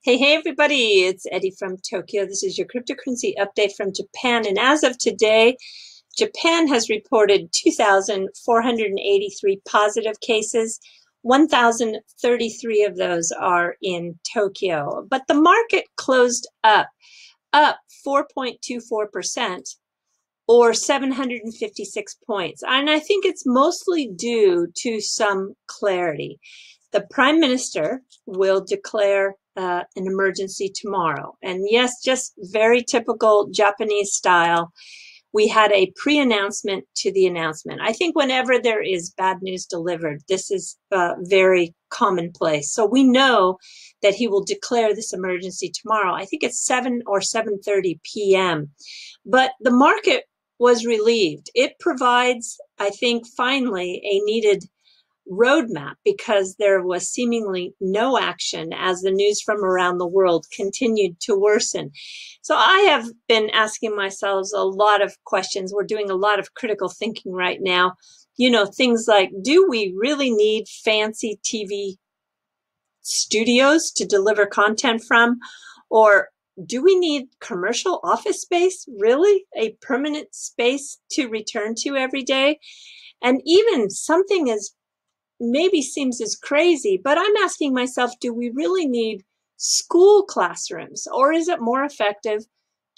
Hey everybody, it's Eddie from Tokyo. This is your cryptocurrency update from Japan. And as of today, Japan has reported 2,483 positive cases. 1,033 of those are in Tokyo. But the market closed up 4.24%. or 756 points. And I think it's mostly due to some clarity. The Prime Minister will declare an emergency tomorrow. And yes, just very typical Japanese style, we had a pre-announcement to the announcement. I think whenever there is bad news delivered, this is very commonplace. So we know that he will declare this emergency tomorrow. I think it's 7 or 7:30 p.m. But the market was relieved. It provides, I think, finally a needed roadmap because there was seemingly no action as the news from around the world continued to worsen. So I have been asking myself a lot of questions. We're doing a lot of critical thinking right now. You know, things like, do we really need fancy TV studios to deliver content from? Or do we need commercial office space? Really? A permanent space to return to every day? And even something as maybe seems as crazy, but I'm asking myself, do we really need school classrooms, or is it more effective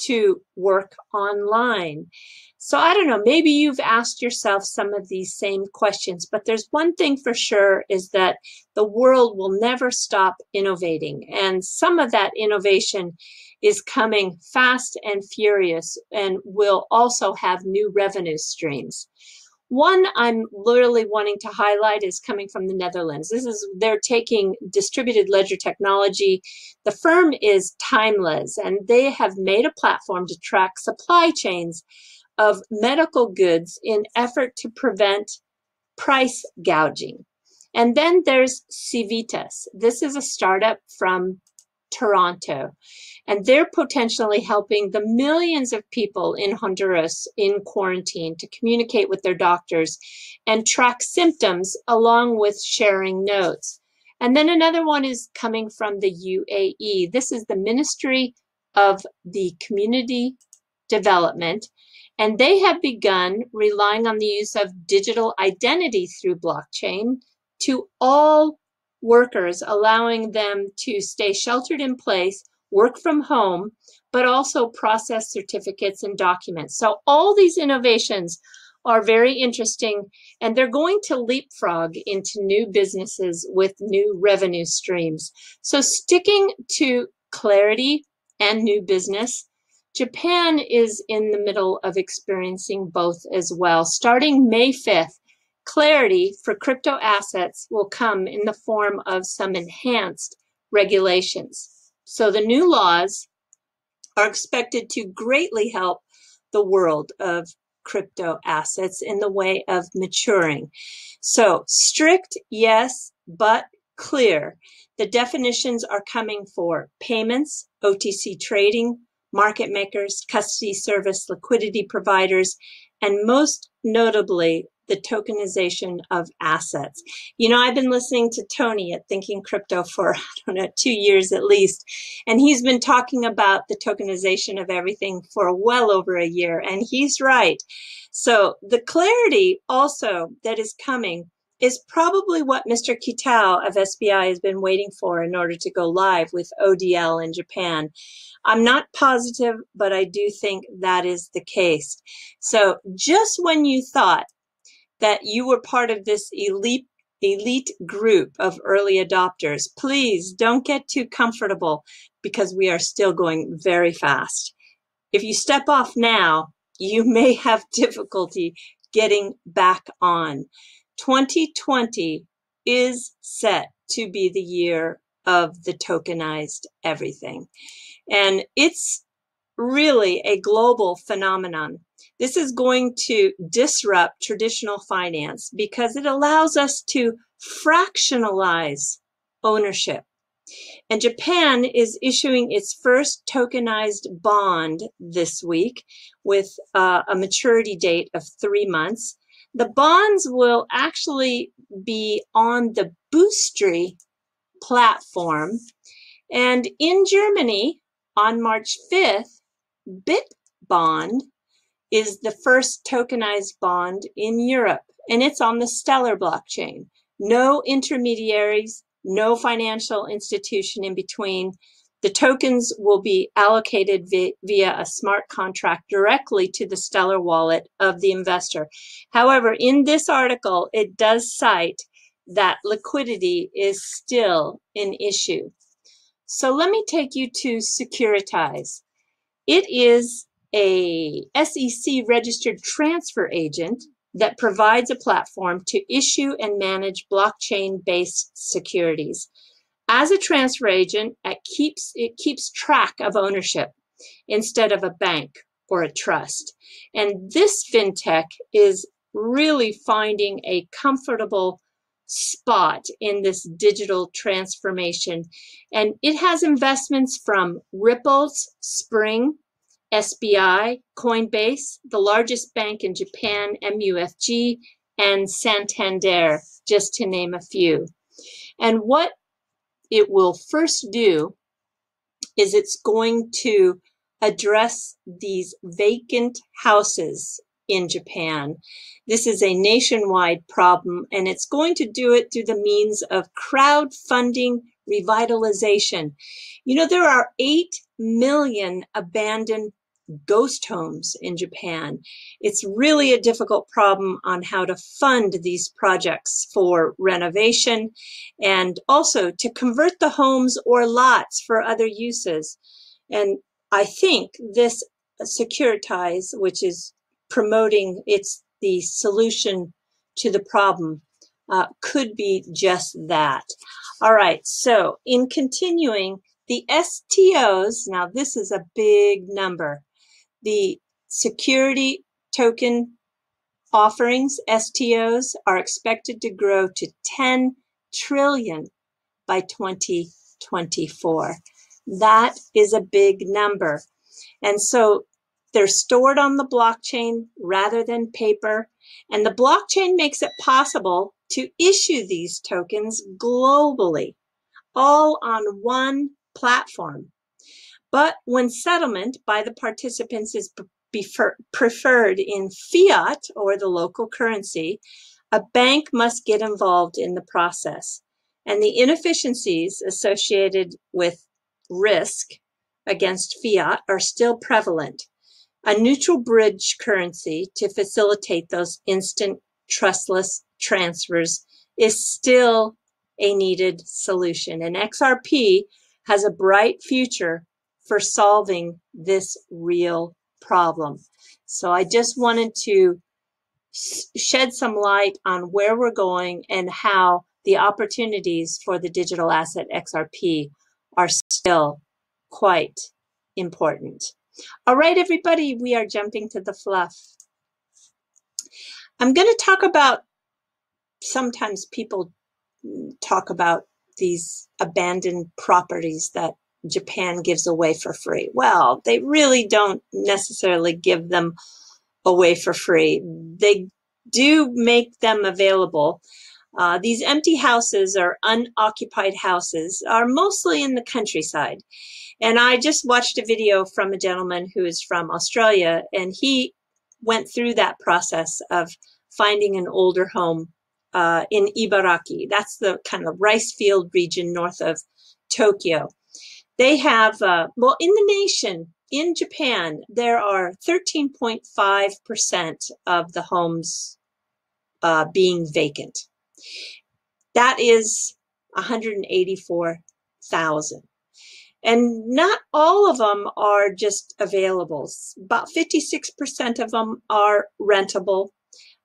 to work online? So I don't know, maybe you've asked yourself some of these same questions, but there's one thing for sure is that the world will never stop innovating. And some of that innovation is coming fast and furious and will also have new revenue streams. One I'm literally wanting to highlight is coming from the Netherlands. They're taking distributed ledger technology. The firm is Timeless, and they have made a platform to track supply chains of medical goods in effort to prevent price gouging. And then there's Civitas. This is a startup from Toronto, and they're potentially helping the millions of people in Honduras in quarantine to communicate with their doctors and track symptoms along with sharing notes. And then another one is coming from the UAE. This is the Ministry of the Community Development, and they have begun relying on the use of digital identity through blockchain to all workers, allowing them to stay sheltered in place, work from home, but also process certificates and documents. So all these innovations are very interesting, and they're going to leapfrog into new businesses with new revenue streams. So sticking to clarity and new business, Japan is in the middle of experiencing both as well. Starting May 5th, clarity for crypto assets will come in the form of some enhanced regulations. So the new laws are expected to greatly help the world of crypto assets in the way of maturing. So strict, yes, but clear. The definitions are coming for payments, OTC trading, market makers, custody service, liquidity providers, and most notably, the tokenization of assets. You know, I've been listening to Tony at Thinking Crypto for, 2 years at least, and he's been talking about the tokenization of everything for well over a year, and he's right. So the clarity also that is coming is probably what Mr. Kitao of SBI has been waiting for in order to go live with ODL in Japan. I'm not positive, but I do think that is the case. So just when you thought that you were part of this elite group of early adopters, please don't get too comfortable because we are still going very fast. If you step off now, you may have difficulty getting back on. 2020 is set to be the year of the tokenized everything. And it's really a global phenomenon. This is going to disrupt traditional finance because it allows us to fractionalize ownership. And Japan is issuing its first tokenized bond this week with a maturity date of 3 months. The bonds will actually be on the Boostry platform, And in Germany, on March 5th, Bitbond is the first tokenized bond in Europe, and it's on the Stellar blockchain. No intermediaries, no financial institution in between. The tokens will be allocated via a smart contract directly to the Stellar wallet of the investor. However, in this article, it does cite that liquidity is still an issue. So let me take you to Securitize. It is a SEC registered transfer agent that provides a platform to issue and manage blockchain-based securities. As a transfer agent, it keeps track of ownership instead of a bank or a trust. And this fintech is really finding a comfortable spot in this digital transformation. And it has investments from Ripple Xpring, SBI, Coinbase, the largest bank in Japan, MUFG, and Santander, just to name a few. And what it will first do is it's going to address these vacant houses in Japan. This is a nationwide problem, and it's going to do it through the means of crowdfunding revitalization. You know, there are 8 million abandoned ghost homes in Japan. It's really a difficult problem on how to fund these projects for renovation and also to convert the homes or lots for other uses. And I think this Securitize, which is promoting it's the solution to the problem, could be just that. All right, so in continuing, the STOs, now this is a big number. The security token offerings, STOs, are expected to grow to 10 trillion by 2024. That is a big number. And so they're stored on the blockchain rather than paper. And the blockchain makes it possible to issue these tokens globally, all on one platform. But when settlement by the participants is preferred in fiat or the local currency, a bank must get involved in the process. And the inefficiencies associated with risk against fiat are still prevalent. A neutral bridge currency to facilitate those instant trustless transfers is still a needed solution. And XRP has a bright future for solving this real problem. So I just wanted to shed some light on where we're going and how the opportunities for the digital asset XRP are still quite important. All right, everybody, we are jumping to the fluff. I'm going to talk about, sometimes people talk about these abandoned properties that Japan gives away for free. Well, they really don't necessarily give them away for free. They do make them available. These empty houses or unoccupied houses are mostly in the countryside. And I just watched a video from a gentleman who is from Australia, and he went through that process of finding an older home in Ibaraki. That's the kind of rice field region north of Tokyo. They have, well, in the nation, in Japan, there are 13.5% of the homes being vacant. That is 184,000. And not all of them are just available. About 56% of them are rentable.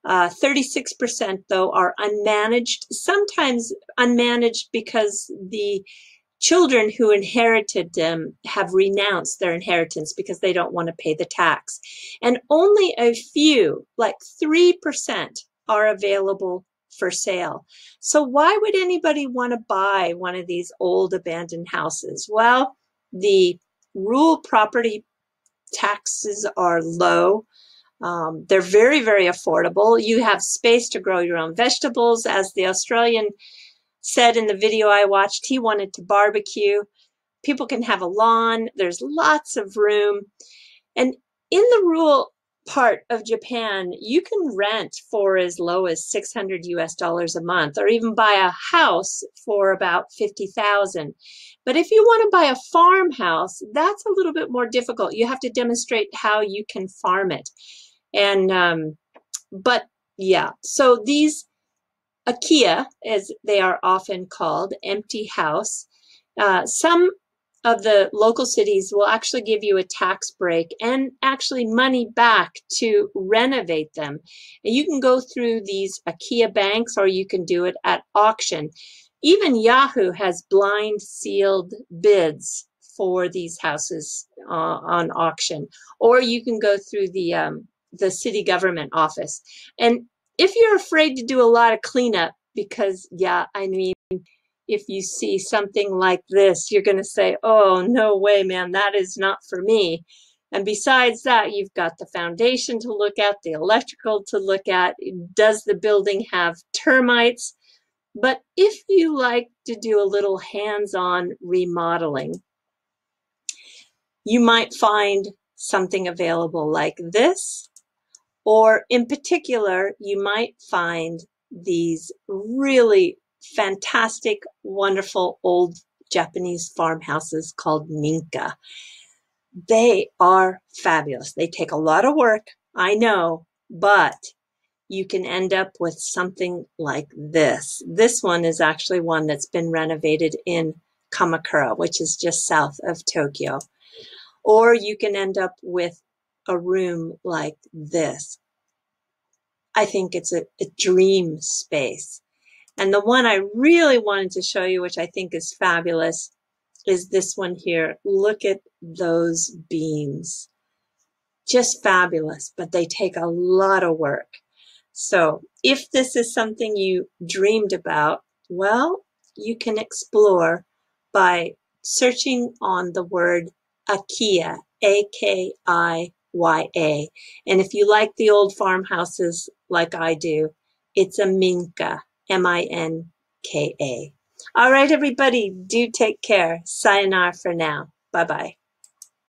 36% though are unmanaged, sometimes unmanaged because the children who inherited them have renounced their inheritance because they don't want to pay the tax. And only a few, like 3%, are available for sale. So why would anybody want to buy one of these old abandoned houses? Well, the rural property taxes are low. They're very, very affordable. You have space to grow your own vegetables. As the Australian said in the video I watched, he wanted to barbecue. people can have a lawn. There's lots of room. And in the rural part of Japan, you can rent for as low as $600 a month, or even buy a house for about 50,000. But if you want to buy a farmhouse, that's a little bit more difficult. You have to demonstrate how you can farm it. And but yeah, so these Akiya, as they are often called, empty house, some of the local cities will actually give you a tax break and actually money back to renovate them. And you can go through these Akiya banks, or you can do it at auction. Even Yahoo has blind sealed bids for these houses on auction, or you can go through the city government office. And if you're afraid to do a lot of cleanup, because yeah, I mean, if you see something like this, you're going to say, oh, no way, man, that is not for me. And besides that, you've got the foundation to look at, the electrical to look at. Does the building have termites? But if you like to do a little hands-on remodeling, you might find something available like this, or in particular, you might find these really fantastic, wonderful old Japanese farmhouses called minka. They are fabulous. They take a lot of work, I know, but you can end up with something like this. This one is actually one that's been renovated in Kamakura, which is just south of Tokyo. Or you can end up with a room like this. I think it's a dream space. And the one I really wanted to show you, which I think is fabulous, is this one here. Look at those beams. Just fabulous, but they take a lot of work. So if this is something you dreamed about, well, you can explore by searching on the word Akiya, A-K-I-Y-A. And if you like the old farmhouses like I do, it's a minka, M-I-N-K-A. All right, everybody, do take care. Sayonara for now. Bye-bye.